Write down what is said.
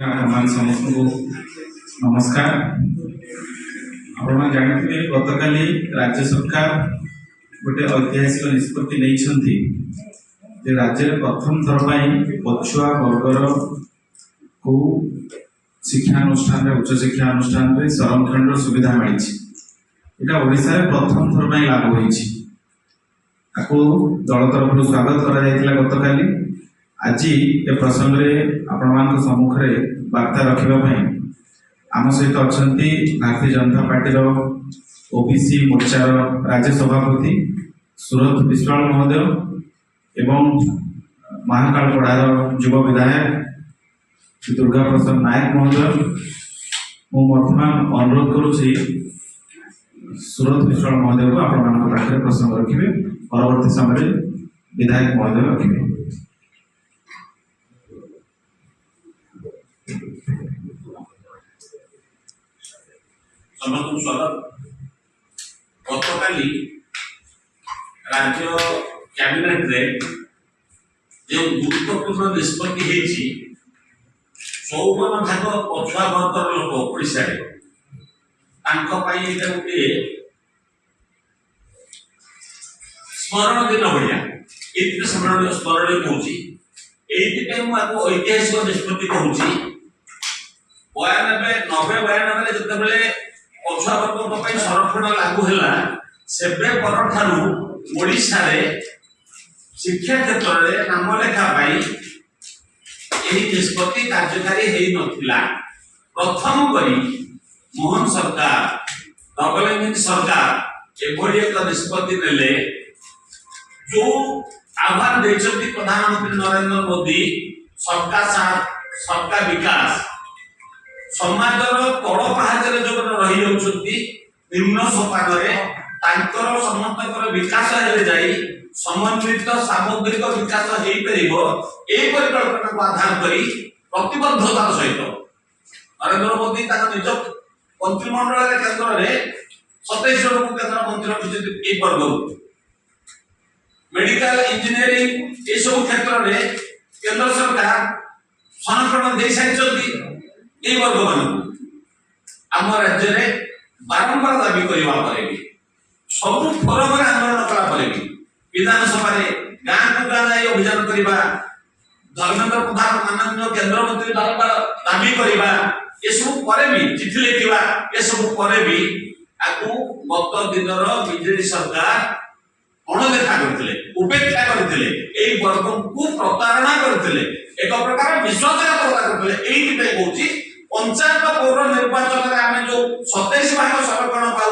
समस्त को नमस्कार। आप जानते गत काली राज्य सरकार गोटे ऐतिहासिक निष्पत्ति नहीं राज्य प्रथम थर पछुआ वर्गर को शिक्षानुष्ठान उच्च शिक्षा अनुष्ठान संरक्षण सुविधा मिली। यहाँ ओडिशा प्रथम थर लागू होती दल तरफ स्वागत कर गत काली। आज ए प्रसंग में आपण सम्मुख वार्ता रखापी आम सहित अच्छा भारतीय जनता पार्टी ओबीसी मोर्चार राज्य सभापति सुरत विश्वाल महोदय एवं महाकालपड़ार युव विधायक दुर्गा प्रसाद नायक महोदय। वर्तमान अनुरोध करुच्ची सुरत विश्वाल महोदय को आपण प्रसंग रखिए, परवर्ती समय विधायक महोदय रखिए। समस्त स्वागत। गतकाली राज्य कैबिनेट रे जो गुरुत्वपूर्ण निष्पत्ति होती 54 भाग पछुआ वर्गर लोक ओडिशा गोटे स्मरण दिन भाया ये स्मरणीय कहूँ। ऐतिहासिक निष्पत्ति कहूँ 92 जिते पछुआ वर्ग संरक्षण लागू है से ओडिशा शिक्षा क्षेत्र में नाम लेखापी निष्पत्ति कार्यकारी होता। प्रथम करी मोहन सरकार डबल इंजिन सरकार एभली एक निष्पत्ति नेले जो आह्वान देते प्रधानमंत्री नरेंद्र मोदी सबका साथ सबका विकास। समाजर तल पहाचरे जो रही निम्न सोपान समस्त विकास समन्वित सामग्रिक विकास हो परिकल्पना को आधार कर प्रतिबद्धतार सहित नरेंद्र मोदी निज मंत्रिमंडल केन्द्र में 27 जन को केन्द्र मंत्री रखी वर्ग मेडिकल इंजीनियरिंग ये सब क्षेत्र में केंद्र सरकार संरक्षण दे सारी वर्ग मान आम राज्य में बारंबार दाबी करने सब फोरम आंदोलन कला विधानसभा गाँ को गाँ जाए अभियान करवा धर्मेंद्र प्रधान माननीय केंद्र मंत्री बारंबार दाबी करवा ये सब भी चिठी लिखा ये सब भी गत दिन बीजेपी सरकार अणदेखा करते उपेक्षा करते वर्ग को प्रतारणा करते एक प्रकार विश्वासघातकता करते। पंचायत पौर निर्वाचन में आम जो 27 भाग संरक्षण पाऊ